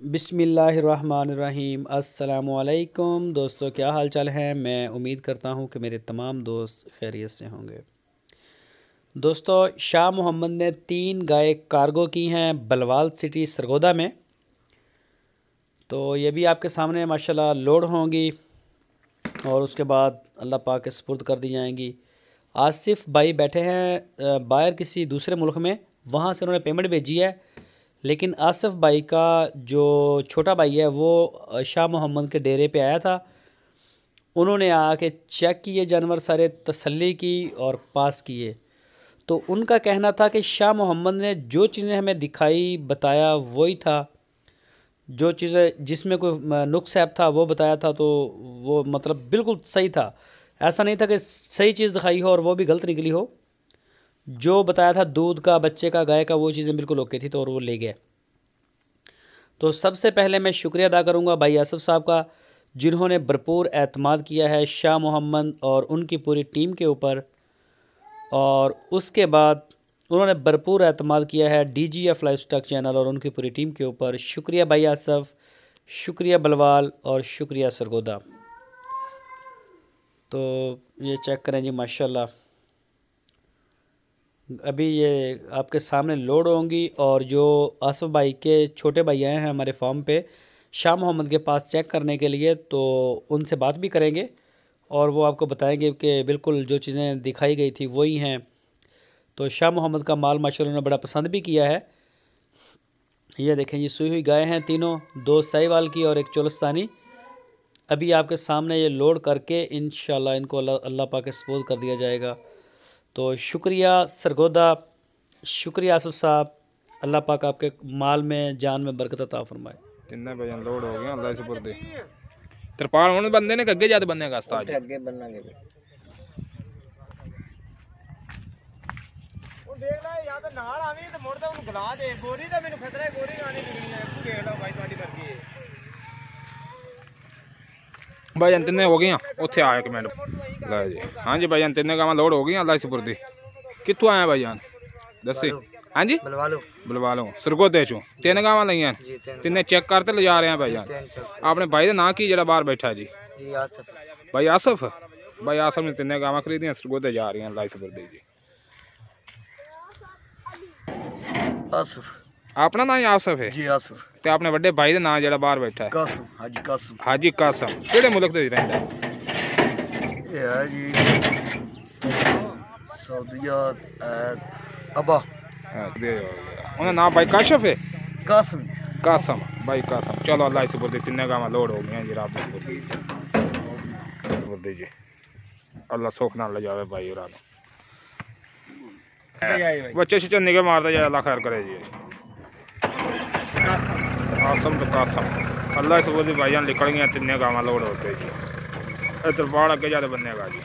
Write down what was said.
बिस्मिल्लाहिर्रहमानिर्रहीम। अस्सलामुअलैकुम दोस्तों, क्या हाल चाल है। मैं उम्मीद करता हूँ कि मेरे तमाम दोस्त खैरियत से होंगे। दोस्तों, शाह मोहम्मद ने 3 गाय कार्गो की हैं बलवाल सिटी सरगोदा में। तो ये भी आपके सामने माशाल्लाह लोड होंगी और उसके बाद अल्लाह पाक के सुपुर्द कर दी जाएंगी। आसिफ भाई बैठे हैं बाहर किसी दूसरे मुल्क में, वहाँ से उन्होंने पेमेंट भेजी है। लेकिन आसिफ भाई का जो छोटा भाई है वो शाह मोहम्मद के डेरे पे आया था। उन्होंने आके चेक किए जानवर सारे, तसल्ली की और पास किए। तो उनका कहना था कि शाह मोहम्मद ने जो चीज़ें हमें दिखाई बताया वही था, जो चीज़ें जिसमें कोई नुक्स ऐप था वो बताया था। तो वो मतलब बिल्कुल सही था, ऐसा नहीं था कि सही चीज़ दिखाई हो और वो भी गलत निकली हो। जो बताया था दूध का, बच्चे का, गाय का, वो चीज़ें बिल्कुल ओके थी तो और वो ले गए। तो सबसे पहले मैं शुक्रिया अदा करूंगा भाई आसिफ साहब का, जिन्होंने भरपूर एतमाद किया है शाह मोहम्मद और उनकी पूरी टीम के ऊपर। और उसके बाद उन्होंने भरपूर एतमाद किया है DGF लाइफस्टॉक चैनल और उनकी पूरी टीम के ऊपर। शुक्रिया भाई आसिफ, शुक्रिया बलवाल और शुक्रिया सरगोदा। तो ये चेक करें जी, माशाल्लाह अभी ये आपके सामने लोड होंगी। और जो आसिफ भाई के छोटे भाई आए हैं हमारे फार्म पे शाह मोहम्मद के पास चेक करने के लिए, तो उनसे बात भी करेंगे और वो आपको बताएंगे कि बिल्कुल जो चीज़ें दिखाई गई थी वही हैं। तो शाह मोहम्मद का माल माशाल्लाह उन्होंने बड़ा पसंद भी किया है। ये देखें, ये सूई हुई गाय हैं तीनों, 2 साहिवाल की और 1 चोलस्तानी। अभी आपके सामने ये लोड करके इंशाल्लाह इनको अल्लाह पाक के सुपुर्द कर दिया जाएगा। तो शुक्रिया सरगोदा, शुक्रिया आसिफ साहब। अल्लाह पाक आपके माल में, जान में बरकत अता फरमाए। तिन्ने भजन लोड हो गया अल्लाह से पुरदे तिरपाल हुन बंदे ने अगे जाते बनने का उस्ताद अगे बनना के ਉਹ ਦੇਖ ਲੈ ਜਾਂ ਤਾਂ ਨਾਲ ਆਵੀਂ ਤੇ ਮੁੜਦਾ ਉਹਨੂੰ ਗਲਾ ਦੇ ਗੋਰੀ ਦਾ ਮੈਨੂੰ ਖਤਰਾ ਹੈ, ਗੋਰੀ ਗਾਣੀ ਨਿਕਲਣੀ ਹੈ। ਤੂੰ ਦੇਖ ਲੈ ਭਾਈ, ਤੁਹਾਡੀ ਮਰਜ਼ੀ ਹੈ। भाईजान तिन्ने हो गई उत्थे आ एक मिनट लै जी। हाँ जी भाईजान, तिन्ने गावां लोड हो गई अल्लाह से पुरदी। कित्थों आया भाईजान दसी? हाँ जी बलवालो सरगोदे चों 3 गावां लईयां, तिन्ने चेक करते ले जा रहे हैं भाईजान। अपने भाई दा नाम की जेड़ा बाहर बैठा जी? भाई आसिफ। भाई आसिफ ने 3 गावां खरीदियां, सरगोदे जा रही हैं अल्लाह से पुरदी जी। आसिफ अपना नाम आसिफ है जी? आसिफ ते अपने बड़े भाई दा नाम जेड़ा बाहर बैठा है? कासिम, हाजी कासिम। हाजी कासिम केड़े मुल्क ते रहिंदा? ये है जी सऊदीया अबा। उन्हें नाम भाई काशिफ है? कासिम कासम, भाई कासम। चलो अल्लाह से पुरदी, 3 गावां लोड हो गई जी रात से पुरदी जी। अल्लाह सुख नाल ले जावे भाई होरां नूं। बच्चे शच्चे निगे मारदा जाए, अल्लाह खैर करे जी। कासम तो कासम अल्लाह से पुरदी भाईजान निकल गया, 3 गावां लोड होते जी। इधर बाढ़ अगे जाते बनने का जी।